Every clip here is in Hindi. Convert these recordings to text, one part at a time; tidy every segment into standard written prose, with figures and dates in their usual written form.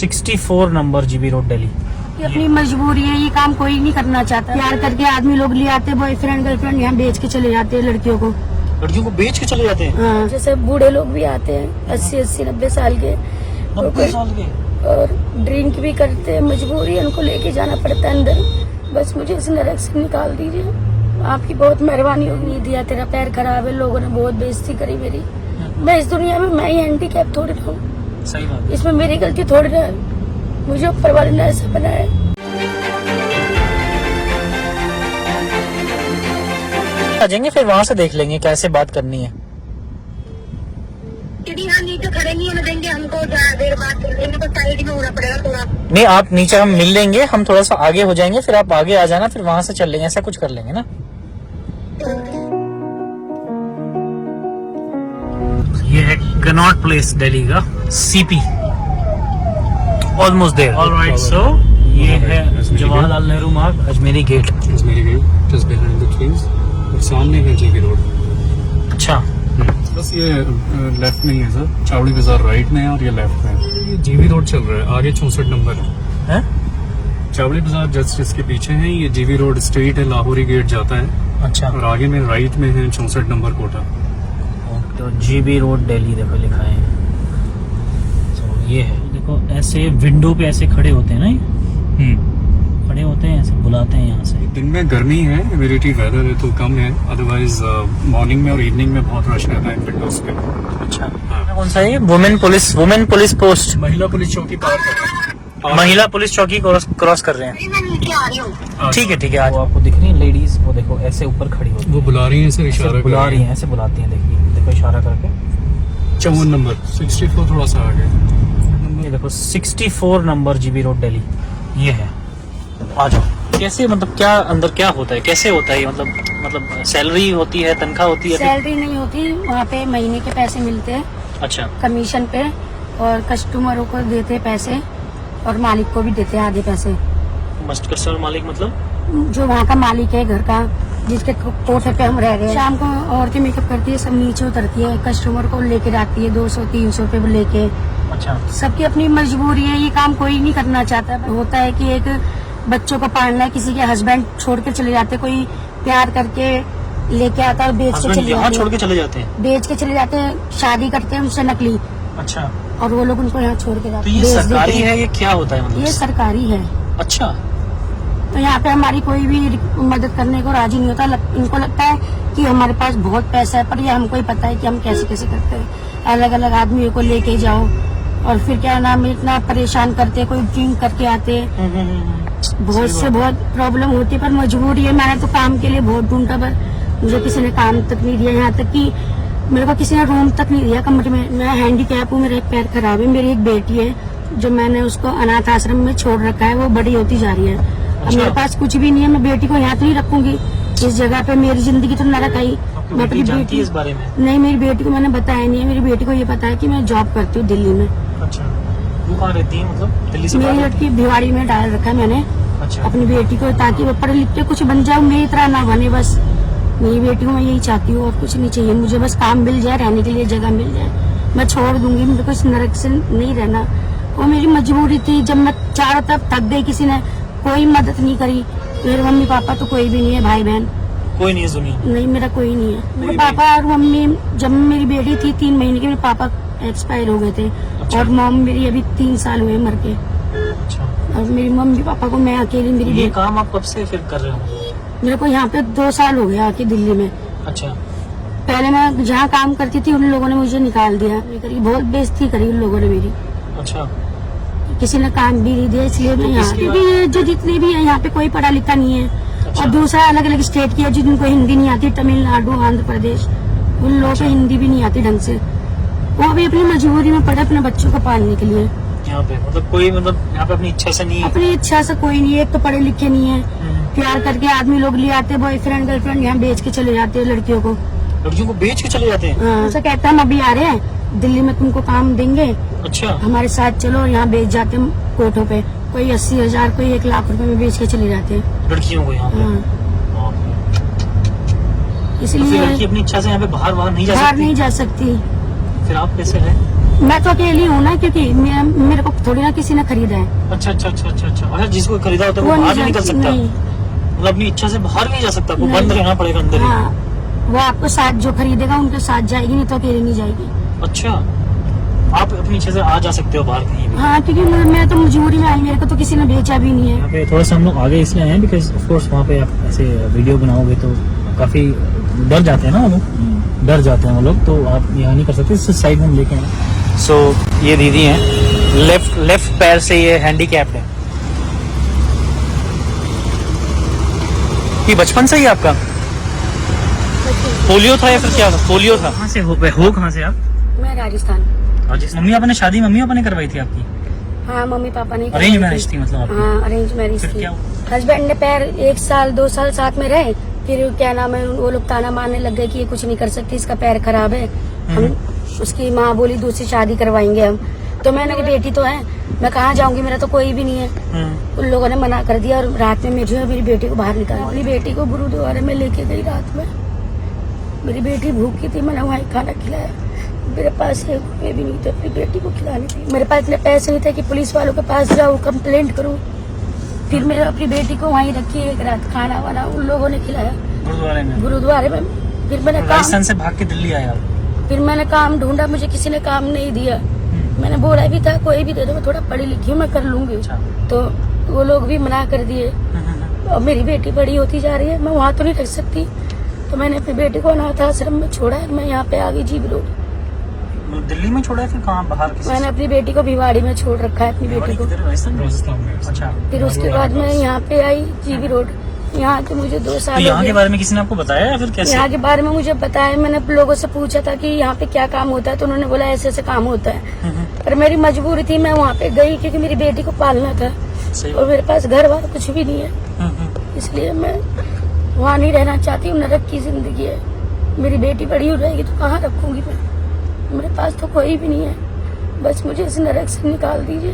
64 नंबर जीबी रोड दिल्ली। ये अपनी मजबूरी है, ये काम कोई नहीं करना चाहता। प्यार करके आदमी लोग ले आते, बॉयफ्रेंड गर्लफ्रेंड यहाँ बेच के चले जाते हैं लड़कियों को बेच के चले जाते हैं। हाँ, जैसे बूढ़े लोग भी आते हैं 80-90 साल के, 90 साल के, और ड्रिंक भी करते हैं। मजबूरी है, उनको लेके जाना पड़ता है अंदर। बस मुझे इस नरक से निकाल दीजिए, आपकी बहुत मेहरबानी होगी। नहीं दिया, तेरा पैर खराब है, लोगों ने बहुत बेइज्जती करी मेरी। मैं इस दुनिया में मैं ही हैंडीकैप थोड़ी ना हूँ, सही बात। इसमें मेरी गलती थोड़ी ना है, मुझे ऊपर वाले ने ऐसा बनाया। आ जाएंगे, फिर वहाँ से देख लेंगे कैसे बात करनी है। यहाँ नीचे खड़े नहीं होने देंगे हमको, ज्यादा देर बात कर लेंगे तो साइड में होना पड़ेगा थोड़ा। नहीं, आप नीचे, हम मिल लेंगे, हम थोड़ा सा आगे हो जाएंगे, फिर आप आगे आ जाना, फिर वहाँ से चल लेंगे, ऐसा कुछ कर लेंगे ना। ये है कनॉट प्लेस दिल्ली का, CP, almost there. Alright, so ये है Jawaharlal Nehru Marg, Ajmeri Gate. Just behind the trees, और सामने है जीबी रोड। अच्छा, बस ये लेफ्ट में ही है सर, चावड़ी बाजार राइट में है और ये लेफ्ट में है। ये जीबी रोड चल रहा है, आगे 64 नंबर है। चावड़ी बाजार जस्ट इसके पीछे है, ये जीबी रोड स्ट्रेट है, लाहौरी गेट जाता है। अच्छा, और आगे में राइट में है 64 नंबर कोटा। तो जीबी रोड दिल्ली देखो लिखा है। तो ये है, देखो ऐसे विंडो पे ऐसे खड़े होते हैं ना, ये खड़े होते हैं, ऐसे बुलाते हैं यहाँ से। दिन में गर्मी है, ह्यूमिडिटी वेदर है तो कम है, अदरवाइज मॉर्निंग में और इवनिंग में बहुत रश रहता है विंडोज पे। अच्छा, कौन सा है? वुमेन पुलिस पोस्ट, महिला पुलिस चौकी पार कर रहे हैं। महिला पुलिस चौकी क्रॉस कर रहे हैं। ठीक है, आज वो आपको दिख रही है लेडीज, वो देखो ऐसे ऊपर खड़ी होती वो बुला रही है सर, है, इशारा बुला रही है, ऐसे बुलाती हैं, देखिए देखो इशारा करके। 54 नंबर 64 थोड़ा सा आगे। ये देखो 64 नंबर जीबी रोड दिल्ली, ये है। आ जाओ। कैसे, मतलब क्या अंदर क्या होता है, कैसे होता है ये? मतलब सैलरी होती है, तनख्वाह होती है? सैलरी नहीं होती वहाँ पे, महीने के पैसे मिलते हैं। अच्छा, कमीशन पे, और कस्टमरों को देते पैसे और मालिक को भी देते हैं आधे पैसे। मस्ट कस्टमर मालिक मतलब जो वहाँ का मालिक है घर का, जिसके कोठे पे हम रह रहे हैं। शाम को औरतें मेकअप करती है, सब नीचे उतरती है, कस्टमर को लेके जाती है 200-300 रुपए लेके। अच्छा, सबकी अपनी मजबूरी है, ये काम कोई नहीं करना चाहता। होता है कि एक बच्चों को पालना है, किसी के हस्बैंड छोड़ के चले जाते, कोई प्यार करके लेके आता है, बेच के चले यहाँ जाते छोड़ के चले जाते हैं, बेच के चले जाते हैं, शादी करते हैं उनसे नकली, अच्छा, और वो लोग उनको यहाँ छोड़ के जाते तो हैं। ये सरकारी है, ये क्या होता है मतलब? ये सरकारी है। अच्छा, तो यहाँ पे हमारी कोई भी मदद करने को राजी नहीं होता। इनको लगता है कि हमारे पास बहुत पैसा है, पर ये हमको ही पता है कि हम कैसे कैसे करते हैं। अलग अलग आदमियों को लेके जाओ, और फिर क्या नाम, इतना परेशान करते हैं, कोई ड्रिंक करके आते हैं, बहुत से बहुत प्रॉब्लम होती है। पर मजबूरी है, मैंने तो काम के लिए बहुत ढूंढा, पर मुझे किसी ने काम तक नहीं दिया। यहाँ तक कि मेरे को किसी ने रूम तक नहीं दिया कमरे में। मैं हैंडीकैप हूँ, मेरा एक पैर खराब है। मेरी एक बेटी है जो मैंने उसको अनाथ आश्रम में छोड़ रखा है, वो बड़ी होती जा रही है। अब मेरे पास कुछ भी नहीं है, मैं बेटी को यहाँ तो नहीं रखूंगी। इस जगह पे मेरी जिंदगी तो नरक आई। मैं अपनी बेटी इस बारे में नहीं, मेरी बेटी को मैंने बताया नहीं है। मेरी बेटी को ये पता है कि मैं जॉब करती हूँ दिल्ली में। अच्छा, वो कहाँ रहती है मतलब दिल्ली से? मेरी लड़की भिवाड़ी में डाल रखा है मैंने। अच्छा, अपनी बेटी को, ताकि वो पढ़ लिख के कुछ बन जाए, मेरी तरह ना बने। बस मेरी बेटी को मैं यही चाहती हूँ, और कुछ नहीं चाहिए मुझे। बस काम मिल जाए, रहने के लिए जगह मिल जाए, मैं छोड़ दूंगी। मुझे कुछ नरक से नहीं रहना, वो मेरी मजबूरी थी। जब मैं चारों तरफ थक गई, किसी ने कोई मदद नहीं करी। मेरे मम्मी पापा तो कोई भी नहीं है, भाई बहन कोई नहीं है दुनिया? नहीं, मेरा कोई नहीं है। मेरे पापा और मम्मी, जब मेरी बेटी थी 3 महीने की, मेरे पापा एक्सपायर हो गए थे। अच्छा। और मॉम मेरी अभी 3 साल हुए मर के। अच्छा, और मेरी मम्मी पापा को मैं अकेली, मेरी ये बेटी। काम आप कब से फिर कर रहे हो? मेरे को यहाँ पे 2 साल हो गया आके दिल्ली में। अच्छा, पहले मैं जहाँ काम करती थी, उन लोगों ने मुझे निकाल दिया। बहुत बेइज्जती करी उन लोगों ने मेरी। अच्छा, किसी ने काम भी नहीं दिया, इसलिए मैं यहाँ भी, जो जितने भी है यहाँ पे कोई पढ़ा लिखा नहीं है। अच्छा। और दूसरा अलग अलग स्टेट की है जिनको हिंदी नहीं आती, तमिलनाडु, आंध्र प्रदेश, उन लोगों को हिंदी भी नहीं आती ढंग से। वो भी अपनी मजबूरी में पढ़े अपने बच्चों को पालने के लिए। यहाँ पे मतलब कोई, मतलब यहाँ पे अपनी इच्छा से नहीं? अपनी इच्छा से कोई नहीं है। एक तो पढ़े लिखे नहीं है, प्यार करके आदमी लोग ले आते, बॉयफ्रेंड गर्लफ्रेंड यहाँ बेच के चले जाते हैं लड़कियों को बेच के चले जाते हैं। हाँ, उसे कहता है हम अभी आ रहे हैं दिल्ली में, तुमको काम देंगे, अच्छा, हमारे साथ चलो। और यहाँ बेच जाते हैं कोठों पे, कोई 80,000 कोई 1 लाख रुपए में बेच के चले जाते हैं लड़कियों को यहाँ पे? हाँ, तो फिर इसलिए लड़की अपनी इच्छा से यहाँ पे बाहर नहीं जा बाहर सकती? नहीं जा सकती। फिर आप कैसे है? मैं तो अकेली हूँ ना, क्योंकि मेरे को थोड़ी ना किसी ने खरीदा है। अच्छा अच्छा अच्छा अच्छा अच्छा। अच्छा, जिसको खरीदा होता है वो बाहर नहीं निकल सकता, नहीं। मतलब अपनी इच्छा से बाहर नहीं जा सकता, वो नहीं। बंद रहना पड़ेगा अंदर ही। हाँ, वो आपको साथ जो खरीदेगा उनके साथ जाएगी, नहीं तो अकेले नहीं जाएगी। अच्छा, आप अपनी इच्छा से आ जा सकते हो बाहर कहीं भी। हाँ, क्योंकि मैं तो मजबूरी में आई, मेरे को तो किसी ने भेजा भी नहीं है। यहाँ पे थोड़ा सा हम लोग आगे इसलिए आए हैं बिकॉज ऑफ कोर्स वहाँ पे आप ऐसे वीडियो बनाओगे तो काफी डर जाते हैं ना वो लोग, डर जाते हैं वो लोग, तो आप यहाँ नहीं कर सकते, इस साइड में हम लेके आए। सो ये दीदी हैं, लेफ्ट पैर से ये हैंडीकैप्ड है। ये बचपन से ही आपका पोलियो था या फिर क्या था? पोलियो था। कहाँ से हो कहाँ से आप? मैं राजस्थान। मम्मी पापा ने शादी मम्मी पापा ने करवाई थी आपकी? हाँ, मम्मी पापा ने अरेंज मैरिज थी मतलब आपकी? हाँ, अरेंज मैरिज फिर थी। क्या हुआ? हस्बैंड ने पैर 1 साल 2 साल साथ में रहे, फिर क्या नाम है, वो लोग ताना मारने लग गए कि ये कुछ नहीं कर सकती, इसका पैर खराब है, हम उसकी माँ बोली दूसरी शादी करवाएंगे हम। तो मैंने कहा बेटी तो है, मैं कहाँ जाऊंगी, मेरा तो कोई भी नहीं है। उन लोगों ने मना कर दिया और रात में मेरी बेटी को बाहर निकाला। अपनी बेटी को गुरुद्वारे में लेके गई रात में, मेरी बेटी भूखी थी, मैंने वहीं खाना खिलाया। मेरे पास 1 रुपये भी नहीं थे अपनी बेटी को खिलाने के लिए। मेरे पास इतने पैसे नहीं थे कि पुलिस वालों के पास जाऊँ कंप्लेंट करूँ। फिर मैंने अपनी बेटी को वहीं रखी, एक रात खाना वाना उन लोगों ने खिलाया गुरुद्वारे में। फिर मैंने राजस्थान से भाग के दिल्ली आया। फिर मैंने काम ढूंढा, मुझे किसी ने काम नहीं दिया। मैंने बोला भी था कोई भी दे दो, मैं थोड़ा पढ़ी लिखी हूँ, मैं कर लूंगी। तो वो लोग भी मना कर दिए। और मेरी बेटी बड़ी होती जा रही है, मैं वहाँ तो नहीं रख सकती, तो मैंने अपनी बेटी को अनाथ आश्रम में छोड़ा है। मैं यहाँ पे आ गई जीबी रोड। दिल्ली में छोड़ा है फिर कहाँ बाहर? मैंने अपनी बेटी को भिवाड़ी में छोड़ रखा है, अपनी बेटी को। अच्छा, फिर उसके बाद मैं यहाँ पे आई जीबी रोड। यहाँ के मुझे 2 साल तो हो यहाँ गए। के बारे में किसी ने आपको बताया या फिर कैसे? यहाँ के बारे में मुझे बताया, मैंने लोगों से पूछा था कि यहाँ पे क्या काम होता है, तो उन्होंने बोला ऐसे ऐसे काम होता है। पर मेरी मजबूरी थी, मैं वहाँ पे गई क्योंकि मेरी बेटी को पालना था और मेरे पास घर बार कुछ भी नहीं है, इसलिए मैं वहाँ नहीं रहना चाहती हूँ। नरक की जिंदगी है, मेरी बेटी बड़ी हो जाएगी तो कहाँ रखूंगी मैं, मेरे पास तो कोई भी नहीं है। बस मुझे इस नरक से निकाल दीजिए,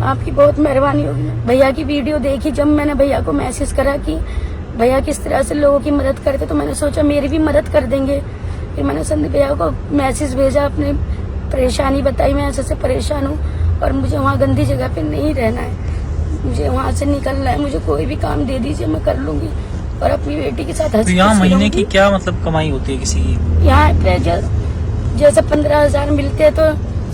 आपकी बहुत मेहरबानी होगी। भैया की वीडियो देखी, जब मैंने भैया को मैसेज करा कि भैया किस तरह से लोगों की मदद करते, तो मैंने सोचा मेरी भी मदद कर देंगे। फिर मैंने संदीप भैया को मैसेज भेजा, अपनी परेशानी बताई, मैं ऐसे परेशान हूँ और मुझे वहाँ गंदी जगह पे नहीं रहना है, मुझे वहाँ से निकलना है, मुझे कोई भी काम दे दीजिए, मैं कर लूंगी और अपनी बेटी के साथ। तो यहाँ महीने की क्या मतलब कमाई होती है किसी की? यहाँ पे जैसे 15,000 मिलते हैं तो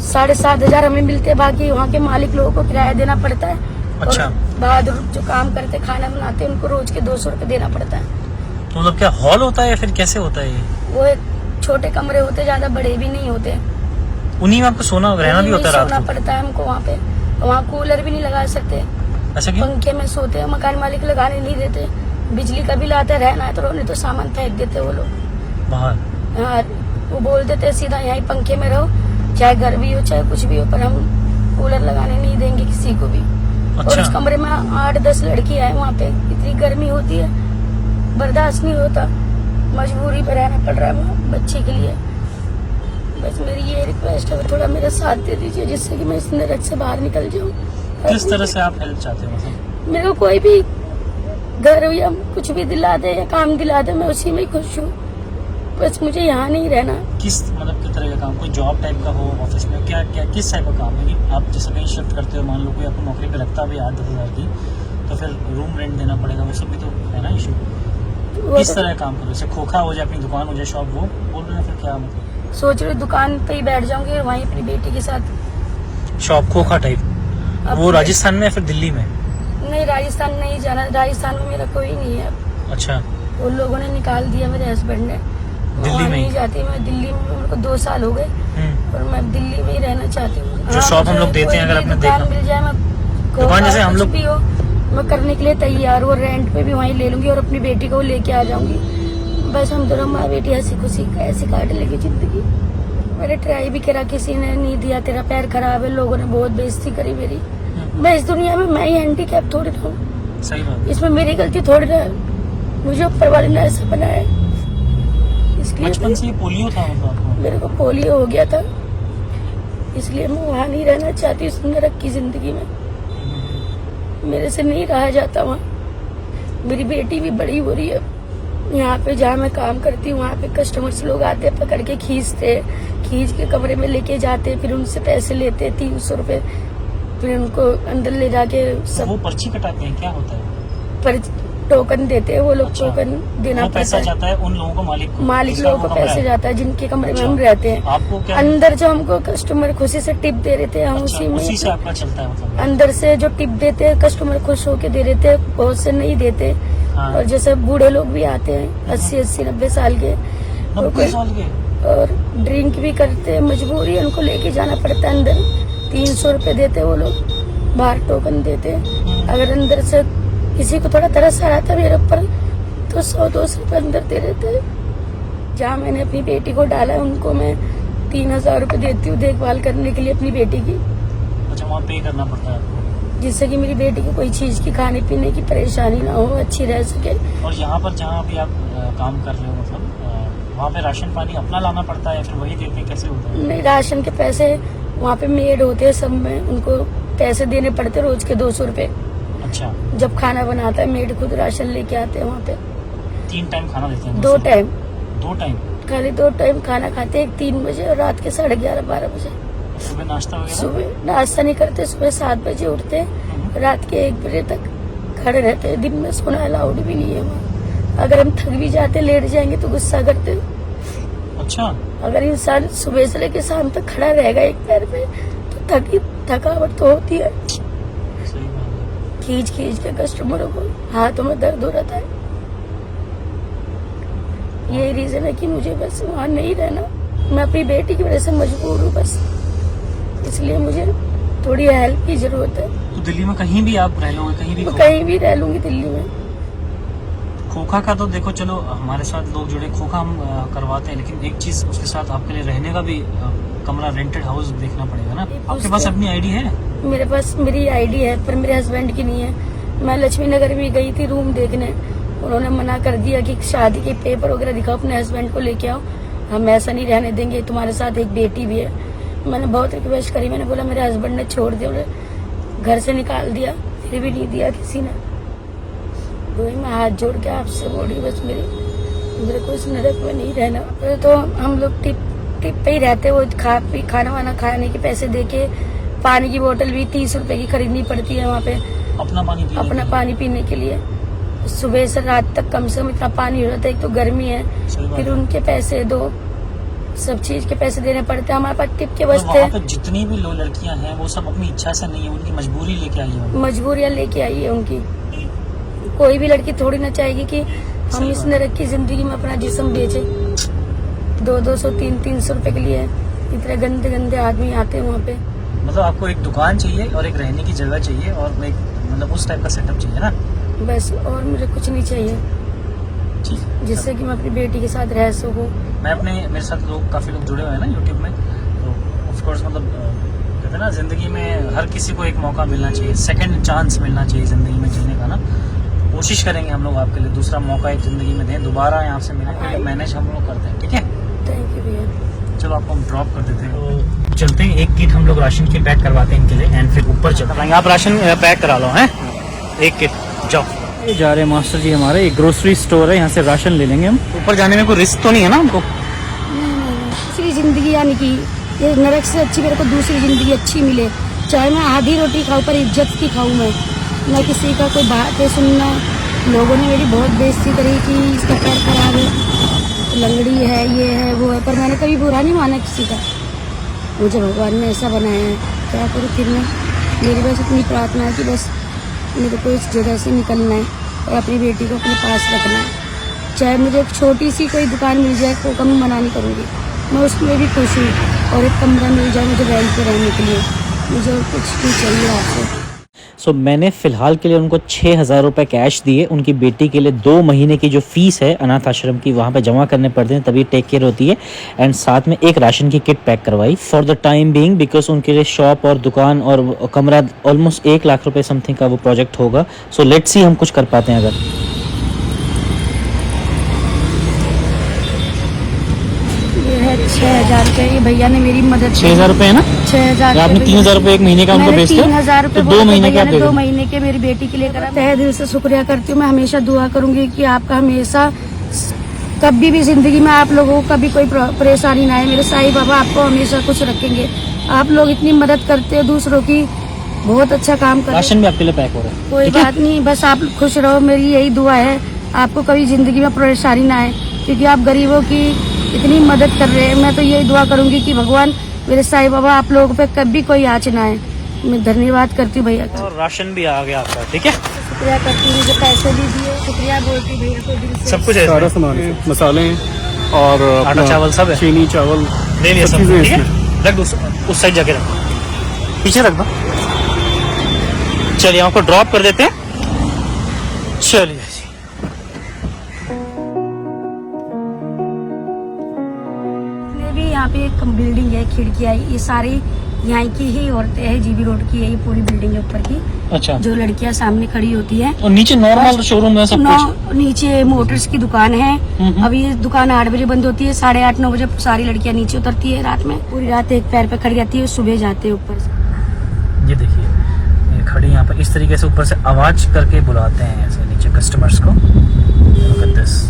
7,500 हमें मिलते हैं, बाकी वहाँ के मालिक लोगों को किराया देना पड़ता है। अच्छा। और बहादुर जो काम करते खाना बनाते हैं उनको रोज के 200 रुपए देना पड़ता है। तो मतलब क्या हॉल होता है या फिर कैसे होता है ये? वो एक छोटे कमरे होते, ज्यादा बड़े भी नहीं होते, उन्हीं में आपको सोना रहना भी होता है रात सोना को? पड़ता है हमको वहाँ पे। वहाँ कूलर भी नहीं लगा सकते, ऐसा क्यों? पंखे में सोते हैं, मकान मालिक लगाने नहीं देते, बिजली का बिल आता है, रहना है तो नहीं तो सामान फेंक देते वो लोग बाहर। हाँ, वो बोल देते सीधा यहाँ पंखे में रहो, चाहे घर भी हो चाहे कुछ भी हो, पर हम कूलर लगाने नहीं देंगे किसी को भी। अच्छा। और उस कमरे में 8-10 लड़की आए, वहाँ पे इतनी गर्मी होती है, बर्दाश्त नहीं होता, मजबूरी पर रहना पड़ रहा है वहाँ बच्चे के लिए। बस मेरी ये रिक्वेस्ट है, थोड़ा मेरा साथ दे दीजिए जिससे कि मैं इस नरक से बाहर निकल जाऊँ। किस तरह से आप हेल्प चाहते हो? मतलब मेरे को कोई भी घर या कुछ भी दिला दे या काम दिला दे, मैं उसी में ही खुश हूँ, बस मुझे यहाँ नहीं रहना। किस मतलब किस तरह का काम? कोई जॉब टाइप का हो ऑफिस में? क्या क्या किस टाइप का काम है? आप जैसे कहीं शिफ्ट करते हो, मान लो कोई आपको नौकरी पे रखता भी 8-10 हज़ार की, तो फिर रूम रेंट देना पड़ेगा, वो सब भी तो है ना इशू। किस तरह का काम करो? जैसे खोखा हो जाए, अपनी दुकान हो जाए, शॉप, वो बोल रहे हैं फिर क्या मतलब? सोच रही दुकान पे ही बैठ जाऊंगी और वहीं अपनी बेटी के साथ। शॉप खोखा टाइप? वो राजस्थान में या फिर दिल्ली में? नहीं, राजस्थान नहीं जाना, राजस्थान में मेरा कोई नहीं है। अच्छा। उन लोगों ने निकाल दिया मेरे हस्बैंड ने, दिल्ली में नहीं जाती मैं, दिल्ली में मेरे को 2 साल हो गए और मैं दिल्ली में ही रहना चाहती हूँ। जो शॉप हम लोग देते हैं, अगर आपने देखा मिल जाए, मैं दुकान जैसे हम लोग भी हो मैं करने के लिए तैयार हूँ, रेंट पे भी वहीं ले लूंगी और अपनी बेटी को लेके आ जाऊंगी। बस हम दोनों माँ बेटी हंसी खुशी ऐसे काट लेंगे जिंदगी। मैंने ट्राई भी करा, किसी ने नहीं दिया, तेरा पैर खराब है, लोगों ने बहुत बेइज्जती करी मेरी। मैं इस दुनिया में मैं ही हैंडीकैप थोड़ी ना हूँ, सही बात। इसमें मेरी गलती थोड़ी ना है, मुझे ऊपर वाले ने ऐसा बनाया, इसलिए बचपन से पोलियो था मतलब आपको? मेरे को पोलियो हो गया था, इसलिए मैं वहाँ नहीं रहना चाहती उस नरक की जिंदगी में, मेरे से नहीं रहा जाता वहाँ। मेरी बेटी भी बड़ी हो रही है, यहाँ पे जहाँ मैं काम करती हूँ वहाँ पे कस्टमर्स लोग आते हैं, पकड़ के खींचते खींच के कमरे में लेके जाते, फिर उनसे पैसे लेते 300 रुपए, फिर उनको अंदर ले जाके सब वो पर्ची कटाते हैं, क्या होता है? पर टोकन देते हैं वो लोग। अच्छा। टोकन देना वो पैसा पड़ता है, जाता है उन लोगों को, मालिक लोगों को कमरा पैसे है। जाता है जिनके कमरे में हम अच्छा। रहते हैं। आपको क्या अंदर जो हमको कस्टमर खुशी से टिप दे रहे थे, हम अच्छा, उसी उसी से में आपका चलता है मतलब? अंदर से जो टिप देते हैं कस्टमर खुश होके दे देते हैं, बहुत से नहीं देते। हाँ। और जैसे बूढ़े लोग भी आते हैं 80-90 साल के, 90 साल के? और ड्रिंक भी करते हैं, मजबूरी है उनको लेके जाना पड़ता है अंदर। 300 रुपए देते वो लोग, बाहर टोकन देते हैं। अगर अंदर से किसी को थोड़ा तरस आ रहा था मेरे ऊपर तो 100-200 रुपए अंदर दे देते हैं। जहाँ मैंने अपनी बेटी को डाला है उनको मैं 3000 रुपए देती हूँ देखभाल करने के लिए अपनी बेटी की, अच्छा, वहाँ पे करना पड़ता है आपको? जिससे कि मेरी बेटी को कोई चीज की खाने पीने की परेशानी ना हो, अच्छी रह सके। और यहाँ पर जहाँ अभी आप काम कर रहे हो मतलब वहाँ पे राशन पानी अपना लाना पड़ता है या फिर वही देते हैं, कैसे होता है? नहीं, राशन के पैसे वहाँ पे मेड होते हैं सब में, उनको पैसे देने पड़ते रोज के 200 रुपए। अच्छा, जब खाना बनाता है मेड खुद राशन लेके आते हैं वहाँ पे। 3 टाइम खाना देते हैं? 2 टाइम, 2 टाइम? खाली 2 टाइम खाना खाते हैं, 3 बजे और रात के 11:30-12 बजे। सुबह नाश्ता वगैरह? सुबह नाश्ता नहीं करते, सुबह 7 बजे उठते हैं, रात के 1 बजे तक खड़े रहते हैं। दिन में सोना अलाउड भी नहीं है वहाँ। अगर हम थक भी जाते लेट जाएंगे तो गुस्सा करते हैं। अच्छा, अगर इंसान सुबह से लेकर शाम तक खड़ा रहेगा एक पैर पे तो थकावट तो होती है। सही बात है। खींच खींच के कस्टमरों को हाथों में दर्द हो रहा है। यही रीजन है कि मुझे बस वहाँ नहीं रहना, मैं अपनी बेटी की वजह से मजबूर हूँ बस, इसलिए मुझे थोड़ी हेल्प की जरूरत है। तो दिल्ली में कहीं भी आप रह लोगे, कहीं भी मैं कहीं भी रह लूंगी दिल्ली में। खोखा का तो देखो, चलो हमारे साथ लोग जुड़े, खोखा हम करवाते हैं, लेकिन एक चीज उसके साथ आपके लिए रहने का भी कमरा, रेंटेड हाउस देखना पड़ेगा ना। आपके पास अपनी आईडी है? मेरे पास मेरी आईडी है पर मेरे हस्बैंड की नहीं है। मैं लक्ष्मी नगर में गई थी रूम देखने, उन्होंने मना कर दिया कि शादी के पेपर वगैरह दिखाओ, अपने हस्बैंड को लेके आओ, हम ऐसा नहीं रहने देंगे, तुम्हारे साथ एक बेटी भी है। मैंने बहुत रिक्वेस्ट करी, मैंने बोला मेरे हस्बैंड ने छोड़ दिया, उन्हें घर से निकाल दिया, फिर भी नहीं दिया किसी ने। वही मैं हाथ जोड़ के आपसे बोल रही, बस मेरे को इस नरक में नहीं रहना। तो हम लोग टिप पे ही रहते, वो खाना वाना खाने के पैसे देके, पानी की बोतल भी 30 रुपए की खरीदनी पड़ती है वहाँ पे, अपना पानी पीने के लिए। सुबह से रात तक कम से कम इतना पानी हो जाता है, एक तो गर्मी है, फिर उनके पैसे दो, सब चीज के पैसे देने पड़ते हैं। हमारे पास टिप के बचते हैं। जितनी भी लोग लड़कियां हैं वो सब अपनी इच्छा से नहीं है, उनकी मजबूरी लेके आई है, मजबूरियाँ लेके आई है उनकी। कोई भी लड़की थोड़ी ना चाहेगी कि हम इस नरक की जिंदगी में अपना जिस्म बेचे 200-300 रुपए के लिए। इतने गंदे गंदे आदमी आते हैं वहाँ पे। मतलब आपको एक दुकान चाहिए और एक रहने की जगह चाहिए और एक मतलब उस टाइप का सेटअप चाहिए ना? बस, और मुझे कुछ नहीं चाहिए, ठीक है, जिससे कि मैं अपनी बेटी के साथ रह सकूँ। मेरे साथ काफी लोग जुड़े हुए हैं ना यूट्यूब में, तो ऑफ कोर्स मतलब कहते हैं ना, जिंदगी में हर किसी को एक मौका मिलना चाहिए, सेकंड चांस मिलना चाहिए जिंदगी में जीने का ना। कोशिश करेंगे हम लोग आपके लिए दूसरा मौका एक जिंदगी में दें, दोबारा यहाँ से मिले, मैनेज हम लोग करते हैं, ठीक है? थैंक यू भैया। चलो आपको हम ड्रॉप कर देते हैं, तो चलते हैं। एक किट हम लोग राशन की पैक करवाते हैं इनके लिए एंड फिर ऊपर चलते हैं। आप राशन पैक करा लो हैं, एक किट जाओ। ये जा रहे हैं मास्टर जी हमारे, एक ग्रोसरी स्टोर है, यहाँ से राशन ले लेंगे हम। ऊपर जाने में कोई रिस्क तो नहीं है ना हमको? नहीं, दूसरी जिंदगी यानी कि ये नरक से अच्छी मेरे को दूसरी जिंदगी अच्छी मिले, चाहे मैं आधी रोटी खाऊं पर इज्जत की खाऊं मैं, न किसी का कोई बातें सुनना। लोगों ने मेरी बहुत बेइज्जती करी कि इसका पैर खराब है, लंगड़ी है, ये है वो है, पर मैंने कभी बुरा नहीं माना किसी का। मुझे भगवान ने ऐसा बनाया है, क्या करूँ फिर मैं। मेरी बस इतनी प्रार्थना है कि बस मेरे को इस जगह से निकलना है और अपनी बेटी को अपने पास रखना है। चाहे मुझे एक छोटी सी कोई दुकान मिल जाए तो कभी मना नहीं करूँगी, मैं उसमें भी खुश हूँ। और एक कमरा मिल जाए मुझे रेंट पे रहने के लिए, मुझे और कुछ नहीं चाहिए आपसे। सो मैंने फ़िलहाल के लिए उनको 6,000 रुपये कैश दिए। उनकी बेटी के लिए 2 महीने की जो फ़ीस है अनाथ आश्रम की वहाँ पे जमा करने पड़ते हैं, तभी टेक केयर होती है। एंड साथ में एक राशन की किट पैक करवाई for the time being, because उनके लिए शॉप और दुकान और कमरा ऑलमोस्ट 1 लाख रुपए समथिंग का वो प्रोजेक्ट होगा। सो लेट्स सी हम कुछ कर पाते हैं अगर। ये है 6,000 रुपये, ये भैया ने मेरी मदद 6,000 रुपये है ना? 6,000। आपने 3,000 रुपये एक महीने का उनको बेचते हो, 3,000 रुपये तो 2 महीने का आप दे 2 दो। महीने के मेरी बेटी के लिए करा। तहे दिल से शुक्रिया करती हूँ, मैं हमेशा दुआ करूंगी कि आपका हमेशा कभी भी जिंदगी में आप लोगों को कभी कोई परेशानी ना आए। मेरे साईं बाबा आपको हमेशा खुश रखेंगे। आप लोग इतनी मदद करते हो दूसरों की, बहुत अच्छा काम कर रहे हो। राशन भी आपके लिए पैक हो रहा है। कोई ठीक है? बात नहीं, बस आप खुश रहो, मेरी यही दुआ है। आपको कभी जिंदगी में परेशानी ना आए, क्योंकि आप गरीबों की इतनी मदद कर रहे हैं। मैं तो यही दुआ करूंगी कि भगवान मेरे साईं बाबा आप लोगों पे कभी कोई आँच ना आए। मैं धन्यवाद करती हूँ भैया का। और राशन भी आ गया आपका। ठीक है, शुक्रिया करती हूँ, मुझे पैसे भी दिए, शुक्रिया बोलती हूँ भैया को दिल से। सब कुछ है सारा इसमें। सामान है, मसाले हैं और आटा अपना चावल सब है। चीनी चावल ले लिया सब सब। चीजें ठीक है, इसमें। रख दो उस साइड जाके रख, पीछे रख दो। चलिए आपको ड्रॉप कर देते हैं। चलिए जी। जितने भी यहाँ पे एक बिल्डिंग है, खिड़कियाँ, ये सारी यहाँ की ही औरतें हैं। जीबी रोड की है ये पूरी बिल्डिंग है ऊपर की, अच्छा, जो लड़कियाँ सामने खड़ी होती है। और नीचे नॉर्मल शोरूम है सब कुछ। नीचे मोटर्स की दुकान है। हम्म। अब ये दुकान 8 बजे बंद होती है, 8:30-9 बजे सारी लड़कियाँ नीचे उतरती है। रात में पूरी रात एक पैर पे खड़ी रहती है, सुबह जाते हैं ऊपर से। ये देखिए, ये खड़ी यहाँ पर इस तरीके से ऊपर से आवाज करके बुलाते हैं ऐसे नीचे कस्टमर्स को। Look at this,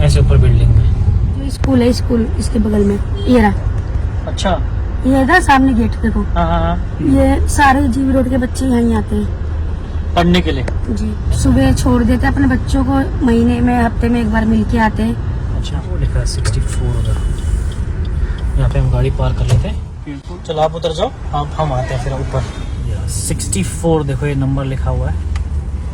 ऐसे ऊपर बिल्डिंग में। जो स्कूल है, स्कूल इसके बगल में ये रहा। अच्छा, ये इधर सामने गेट देखो, हाँ हाँ हाँ, ये सारे जीबी रोड के बच्चे यहीं आते हैं पढ़ने के लिए। जी। सुबह छोड़ देते हैं अपने बच्चों को, महीने में हफ्ते में एक बार मिल के आते हैं। अच्छा, वो लिखा है 64 उधर। यहाँ पे हम गाड़ी पार्क कर लेते हैं। चलो आप उतर जाओ, आप हम आते हैं फिर ऊपर। 64 देखो ये नंबर लिखा हुआ है।